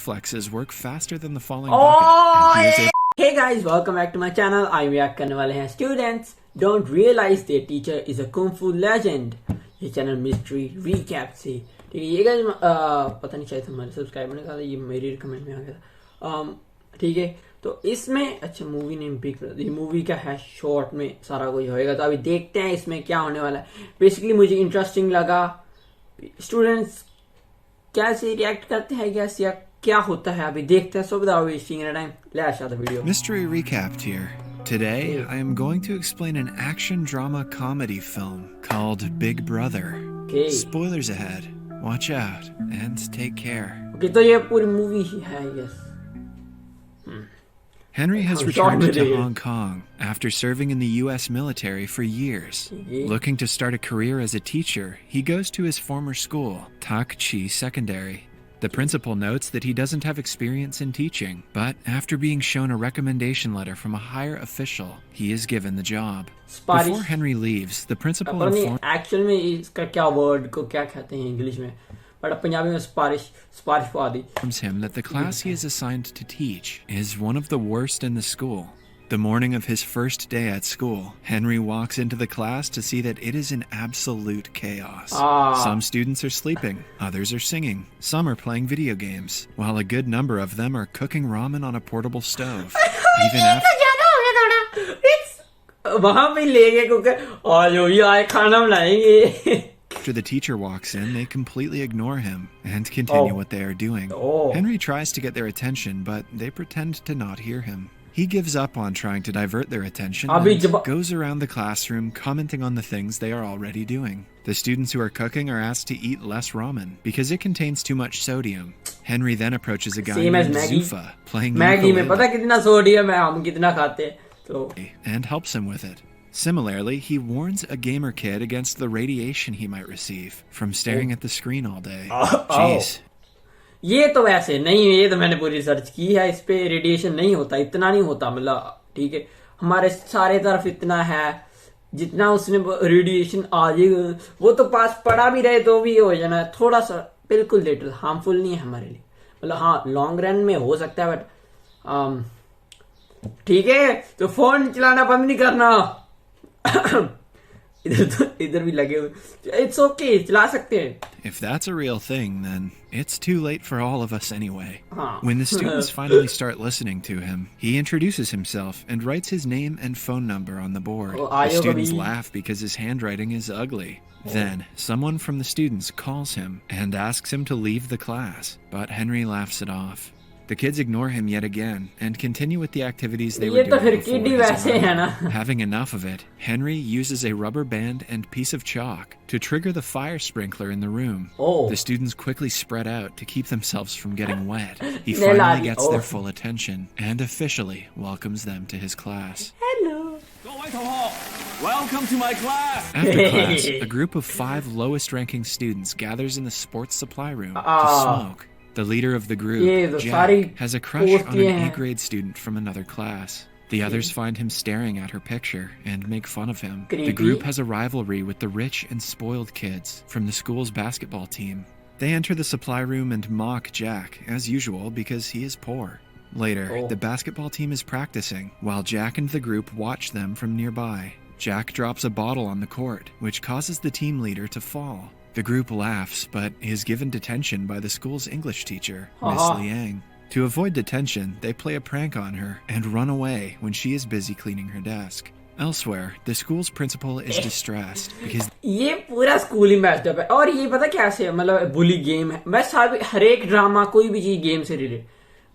reflexes work faster than the falling bucket. Hey guys, welcome back to my channel. I'm react करने वाले हैं students don't realize their teacher is a kung fu legend. ये channel mystery recap से ठीक है। ये guys पता नहीं शायद हमारे सब्सक्राइबर ने कहा था, ये मेरी रिकमेंड में आ गया था। ठीक है, तो इसमें अच्छा मूवी नेम पिक कर दी। मूवी का है शॉर्ट में सारा कुछ होएगा, तो अभी देखते हैं इसमें क्या होने वाला है। बेसिकली मुझे इंटरेस्टिंग लगा, स्टूडेंट्स कैसे रिएक्ट करते हैं या क्या होता है अभी देखते हैं। So without wasting any time, let's start the video. Mystery recapped here. Today, I am going to explain an action drama comedy film called Big Brother. Okay. Spoilers ahead. Watch out and take care. Okay, तो ये पूरी movie ही है, yes. Henry has returned to Hong Kong after serving in the U.S. military for years. Looking to start a career as a teacher, he goes to his former school, Tak Chi Secondary. The principal notes that he doesn't have experience in teaching, but after being shown a recommendation letter from a higher official, he is given the job. Before Henry leaves, the principal actual में इसका क्या word को क्या कहते हैं English में, but Punjabi में सिफारिश informs him that the class he is assigned to teach is one of the worst in the school. The morning of his first day at school, Henry walks into the class to see that it is in absolute chaos. Some students are sleeping, others are singing, some are playing video games, while a good number of them are cooking ramen on a portable stove. Even after the teacher walks in, they completely ignore him and continue what they are doing. Henry tries to get their attention, but they pretend to not hear him. He gives up on trying to divert their attention and goes around the classroom commenting on the things they are already doing. The students who are cooking are asked to eat less ramen because it contains too much sodium. Henry then approaches a guy named Zufa playing and helps him with it. Similarly, he warns a gamer kid against the radiation he might receive from staring at the screen all day. Jeez. ये तो वैसे नहीं है, ये तो मैंने पूरी research की है, इस पे रेडिएशन नहीं होता, इतना नहीं होता, मतलब ठीक है। हमारे सारे तरफ इतना है जितना उसने रेडिएशन आ जाएगा, वो तो पास पड़ा भी रहे तो भी हो जाना, थोड़ा सा बिल्कुल लिटिल हार्मफुल नहीं है हमारे लिए, मतलब हाँ लॉन्ग रन में हो सकता है, बट ठीक है। तो फोन चलाना बंद नहीं करना। इधर भी लगे हुए, it's okay, चला सकते हैं। If that's a real thing, then it's too late for all of us anyway. When the students finally start listening to him, he introduces himself and writes his name and phone number on the board. The students laugh because his handwriting is ugly. Then, someone from the students calls him and asks him to leave the class, but Henry laughs it off. The kids ignore him yet again and continue with the activities they were doing before. Having enough of it, Henry uses a rubber band and piece of chalk to trigger the fire sprinkler in the room. The students quickly spread out to keep themselves from getting wet. He finally gets their full attention and officially welcomes them to his class. Hello. Welcome to my class. After class, a group of 5 lowest-ranking students gathers in the sports supply room to smoke. The leader of the group, Jack, has a crush on an A-grade student from another class. The others find him staring at her picture and make fun of him. The group has a rivalry with the rich and spoiled kids from the school's basketball team. They enter the supply room and mock Jack, as usual, because he is poor. Later, the basketball team is practicing, while Jack and the group watch them from nearby. Jack drops a bottle on the court, which causes the team leader to fall. The group laughs, but is given detention by the school's English teacher, Miss Liang. To avoid detention, they play a prank on her and run away when she is busy cleaning her desk. Elsewhere, the school's principal is distressed because ये पूरा school ही matched up है, और ये पता कैसे मतलब बुली game है। मैं हर एक ड्रामा कोई भी चीज गेम से रिलेटेड,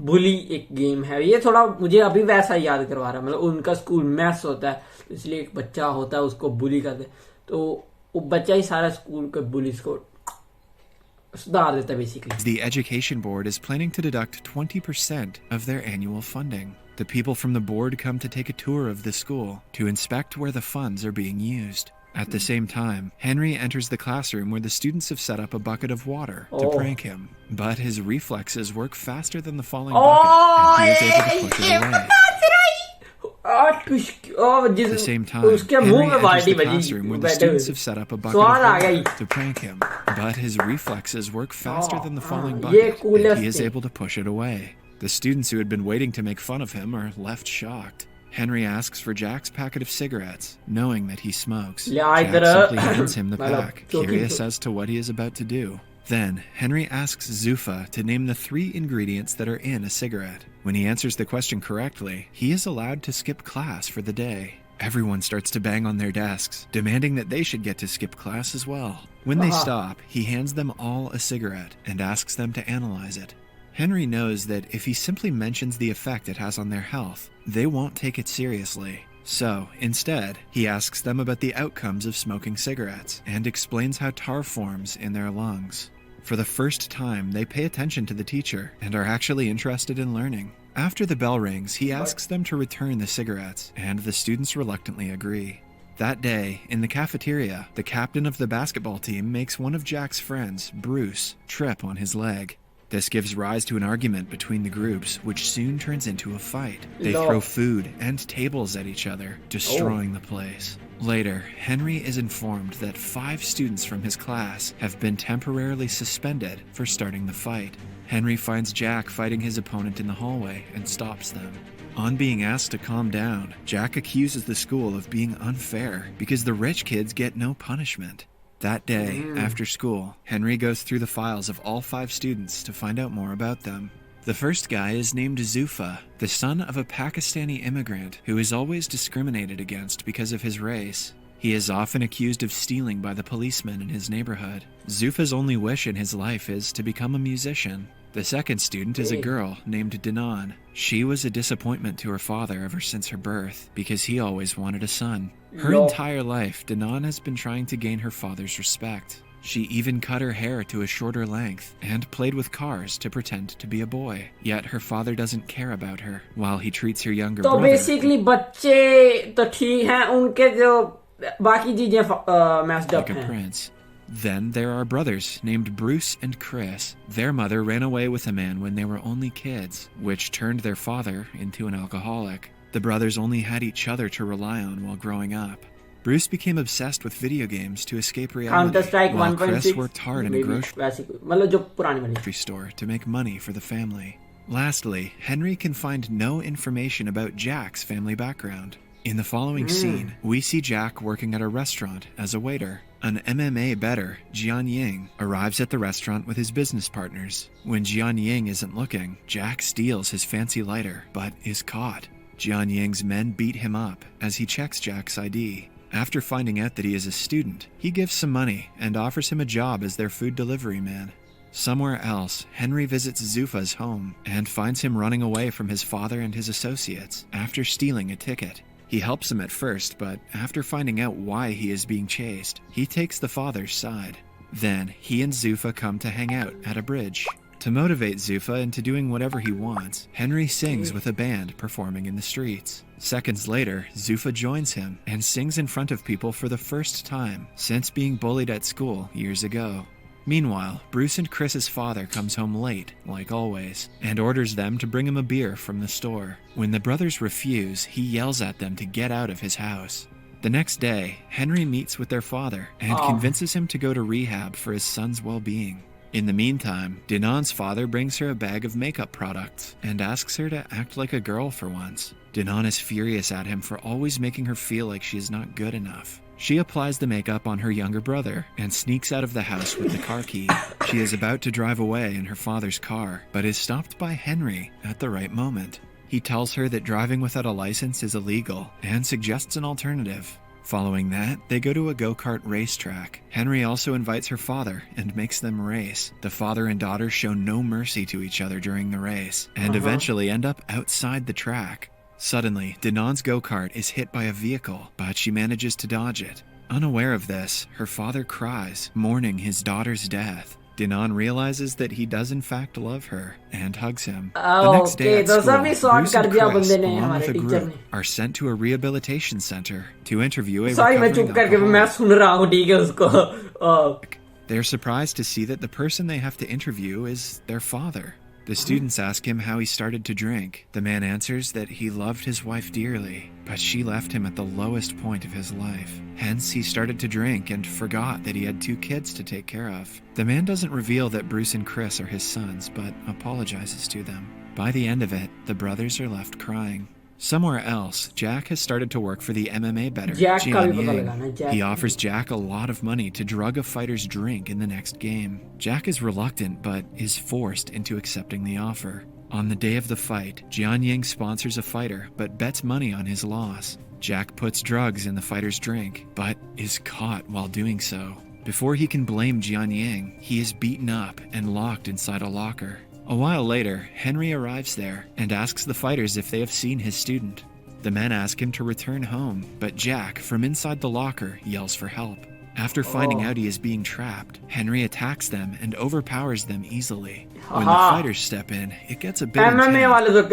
बुली एक गेम है। ये थोड़ा मुझे अभी वैसा याद करवा रहा है, मतलब उनका स्कूल मैथ्स होता है, इसलिए एक बच्चा होता है उसको बुली करते हैं, तो वो बच्चा ही सारा स्कूल के बुलिस को सुधार देता है basically. The education board is planning to deduct 20% of their annual funding. The people from the board come to take a tour of the school to inspect where the funds are being used. At the same time, Henry enters the classroom where the students have set up a bucket of water to prank him. But his reflexes work faster than the falling bucket, and he is able to push it away. At the same time, Henry enters the classroom where the students have set up a bucket of water to prank him, but his reflexes work faster than the falling bucket, and he is able to push it away. The students who had been waiting to make fun of him are left shocked. Henry asks for Jack's packet of cigarettes, knowing that he smokes. Jack simply hands him the pack, curious as to what he is about to do. Then, Henry asks Zufa to name the 3 ingredients that are in a cigarette. When he answers the question correctly, he is allowed to skip class for the day. Everyone starts to bang on their desks, demanding that they should get to skip class as well. When they stop, he hands them all a cigarette and asks them to analyze it. Henry knows that if he simply mentions the effect it has on their health, they won't take it seriously. So, instead, he asks them about the outcomes of smoking cigarettes and explains how tar forms in their lungs. For the first time, they pay attention to the teacher and are actually interested in learning. After the bell rings, he asks them to return the cigarettes, and the students reluctantly agree. That day, in the cafeteria, the captain of the basketball team makes one of Jack's friends, Bruce, trip on his leg. This gives rise to an argument between the groups, which soon turns into a fight. They throw food and tables at each other, destroying the place. Later, Henry is informed that 5 students from his class have been temporarily suspended for starting the fight. Henry finds Jack fighting his opponent in the hallway and stops them. On being asked to calm down, Jack accuses the school of being unfair because the rich kids get no punishment. That day, after school, Henry goes through the files of all 5 students to find out more about them. The first guy is named Zufa, the son of a Pakistani immigrant who is always discriminated against because of his race. He is often accused of stealing by the policemen in his neighborhood. Zufa's only wish in his life is to become a musician. The second student is a girl named Dinan. She was a disappointment to her father ever since her birth because he always wanted a son. Her entire life, Dinan has been trying to gain her father's respect. She even cut her hair to a shorter length and played with cars to pretend to be a boy. Yet her father doesn't care about her, while he treats her younger brother basically बच्चे तो ठीक हैं उनके जो बाकी चीजें messed up like a prince. Then there are brothers named Bruce and Chris. Their mother ran away with a man when they were only kids, which turned their father into an alcoholic. The brothers only had each other to rely on while growing up. Bruce became obsessed with video games to escape reality, while Chris worked hard in a grocery store to make money for the family. Lastly, Henry can find no information about Jack's family background. In the following scene, we see Jack working at a restaurant as a waiter. An MMA bettor, Jian Ying, arrives at the restaurant with his business partners. When Jian Ying isn't looking, Jack steals his fancy lighter, but is caught. Jian Ying's men beat him up as he checks Jack's ID. After finding out that he is a student, he gives some money and offers him a job as their food delivery man. Somewhere else, Henry visits Zufa's home and finds him running away from his father and his associates after stealing a ticket. He helps him at first, but after finding out why he is being chased, he takes the father's side. Then, he and Zufa come to hang out at a bridge. To motivate Zufa into doing whatever he wants, Henry sings with a band performing in the streets. Seconds later, Zufa joins him and sings in front of people for the first time since being bullied at school years ago. Meanwhile, Bruce and Chris's father comes home late, like always, and orders them to bring him a beer from the store. When the brothers refuse, he yells at them to get out of his house. The next day, Henry meets with their father and convinces him to go to rehab for his son's well-being. In the meantime, Dinan's father brings her a bag of makeup products and asks her to act like a girl for once. Dinan is furious at him for always making her feel like she is not good enough. She applies the makeup on her younger brother and sneaks out of the house with the car key. She is about to drive away in her father's car, but is stopped by Henry at the right moment. He tells her that driving without a license is illegal and suggests an alternative. Following that, they go to a go-kart racetrack. Henry also invites her father and makes them race. The father and daughter show no mercy to each other during the race and eventually end up outside the track. Suddenly, Dinan's go-kart is hit by a vehicle, but she manages to dodge it. Unaware of this, her father cries, mourning his daughter's death. Dinan realizes that he does in fact love her and hugs him. The next day at school, Bruce and Chris, along with a group, are sent to a rehabilitation center to interview a recovering alcoholic. They're surprised to see that the person they have to interview is their father. The students ask him how he started to drink. The man answers that he loved his wife dearly, but she left him at the lowest point of his life. Hence, he started to drink and forgot that he had 2 kids to take care of. The man doesn't reveal that Bruce and Chris are his sons, but apologizes to them. By the end of it, the brothers are left crying. Somewhere else, Jack has started to work for the MMA bettor, Jian Yang. He offers Jack a lot of money to drug a fighter's drink in the next game. Jack is reluctant, but is forced into accepting the offer. On the day of the fight, Jian Yang sponsors a fighter, but bets money on his loss. Jack puts drugs in the fighter's drink, but is caught while doing so. Before he can blame Jian Yang, he is beaten up and locked inside a locker. A while later, Henry arrives there and asks the fighters if they have seen his student. The men ask him to return home, but Jack, from inside the locker, yells for help. After finding out he is being trapped, Henry attacks them and overpowers them easily. When the fighters step in, it gets a bit intense,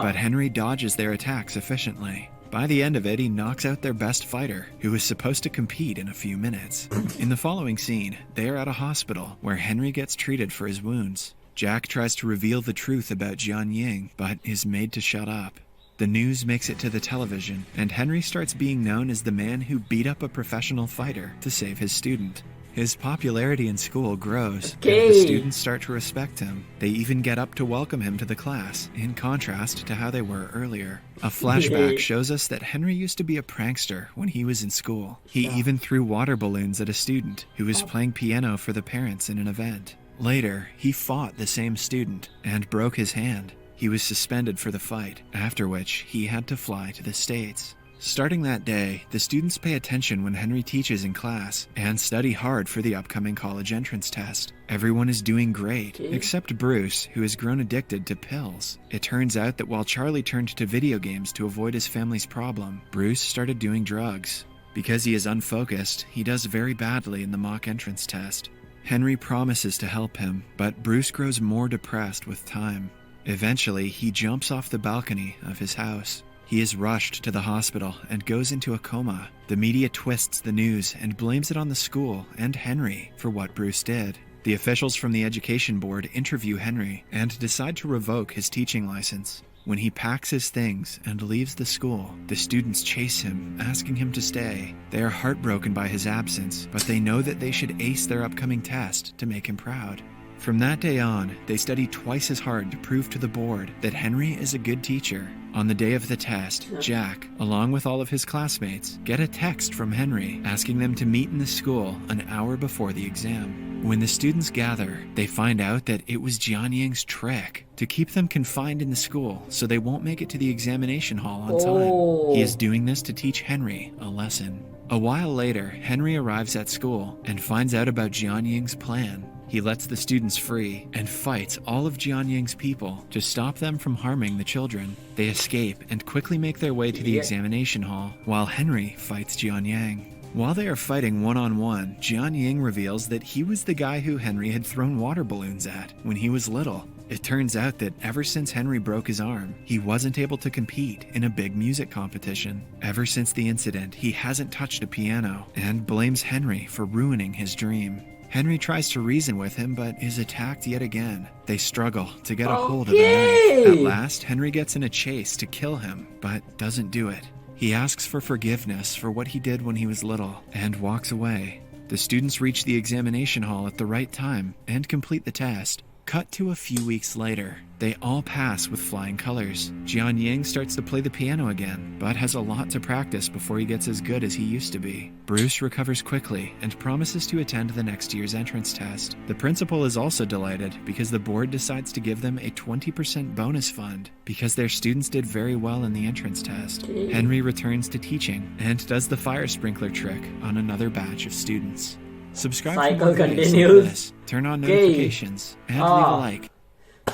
but Henry dodges their attacks efficiently. By the end of it, he knocks out their best fighter, who is supposed to compete in a few minutes. In the following scene, they are at a hospital where Henry gets treated for his wounds. Jack tries to reveal the truth about Jian Yang, but is made to shut up. The news makes it to the television, and Henry starts being known as the man who beat up a professional fighter to save his student. His popularity in school grows, and the students start to respect him. They even get up to welcome him to the class, in contrast to how they were earlier. A flashback shows us that Henry used to be a prankster when he was in school. He even threw water balloons at a student who was playing piano for the parents in an event. Later, he fought the same student and broke his hand. He was suspended for the fight, after which he had to fly to the States. Starting that day, the students pay attention when Henry teaches in class and study hard for the upcoming college entrance test. Everyone is doing great, except Bruce, who has grown addicted to pills. It turns out that while Charlie turned to video games to avoid his family's problem, Bruce started doing drugs. Because he is unfocused, he does very badly in the mock entrance test. Henry promises to help him, but Bruce grows more depressed with time. Eventually, he jumps off the balcony of his house. He is rushed to the hospital and goes into a coma. The media twists the news and blames it on the school and Henry for what Bruce did. The officials from the education board interview Henry and decide to revoke his teaching license. When he packs his things and leaves the school, the students chase him, asking him to stay. They are heartbroken by his absence, but they know that they should ace their upcoming test to make him proud. From that day on, they study twice as hard to prove to the board that Henry is a good teacher. On the day of the test, Jack, along with all of his classmates, get a text from Henry asking them to meet in the school an hour before the exam. When the students gather, they find out that it was Jian Yang's trick to keep them confined in the school so they won't make it to the examination hall on time. He is doing this to teach Henry a lesson. A while later, Henry arrives at school and finds out about Jian Yang's plan. He lets the students free and fights all of Jian Yang's people to stop them from harming the children. They escape and quickly make their way to the examination hall, while Henry fights Jian Yang. While they are fighting one-on-one, Jian Yang reveals that he was the guy who Henry had thrown water balloons at when he was little. It turns out that ever since Henry broke his arm, he wasn't able to compete in a big music competition. Ever since the incident, he hasn't touched a piano and blames Henry for ruining his dream. Henry tries to reason with him, but is attacked yet again. They struggle to get a hold of the knife. At last, Henry gets in a chase to kill him, but doesn't do it. He asks for forgiveness for what he did when he was little, and walks away. The students reach the examination hall at the right time and complete the test. Cut to a few weeks later. They all pass with flying colors. Jian Yang starts to play the piano again, but has a lot to practice before he gets as good as he used to be. Bruce recovers quickly and promises to attend the next year's entrance test. The principal is also delighted because the board decides to give them a 20% bonus fund because their students did very well in the entrance test. Henry returns to teaching and does the fire sprinkler trick on another batch of students. Subscribe for more videos like this, turn on notifications, and leave a like.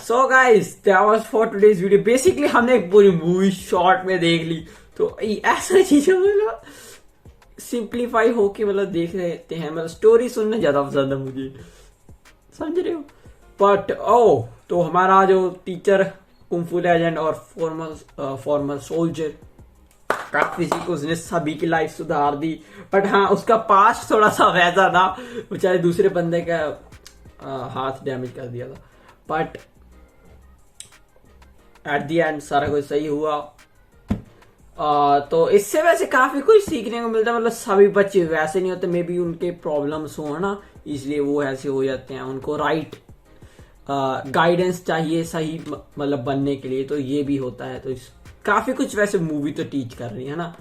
So guys, that was for today's video. Basically हमने एक पूरी movie short में देख ली, तो ऐसा चीज़ मतलब simplify होके मतलब देख लेते हैं. मतलब स्टोरी सुनना ज़्यादा पसंद है मुझे, समझ रहे हो. बट तो हमारा जो टीचर कुंफू लेजेंड और फॉर्मल सोल्जर काफी उसने सभी की लाइफ सुधार दी. बट हाँ, उसका पास्ट थोड़ा सा वैसा था, बेचारे दूसरे बंदे का हाथ डैमेज कर दिया था, बट एट द एंड सारा कुछ सही हुआ। तो इससे वैसे काफी कुछ सीखने को मिलता है, मतलब सभी बच्चे वैसे नहीं होते, मे बी उनके प्रॉब्लम्स हो ना, इसलिए वो ऐसे हो जाते हैं, उनको राइट गाइडेंस चाहिए सही मतलब बनने के लिए, तो ये भी होता है। तो काफी कुछ वैसे मूवी तो टीच कर रही है ना,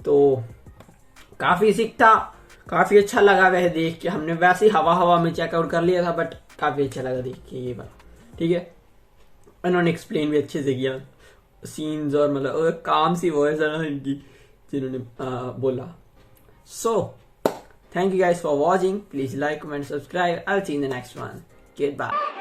तो काफी सीखता, काफी अच्छा लगा वैसे देख के। हमने वैसे ही हवा में चेकआउट कर लिया था, बट काफी अच्छा लगा देख के ये बात। ठीक है, उन्होंने एक्सप्लेन भी अच्छे से किया सीन्स, और मतलब काम सी वॉइस है ना इनकी जिन्होंने बोला। So thank you guys for watching, please like comment subscribe, I will see in the next one, good bye.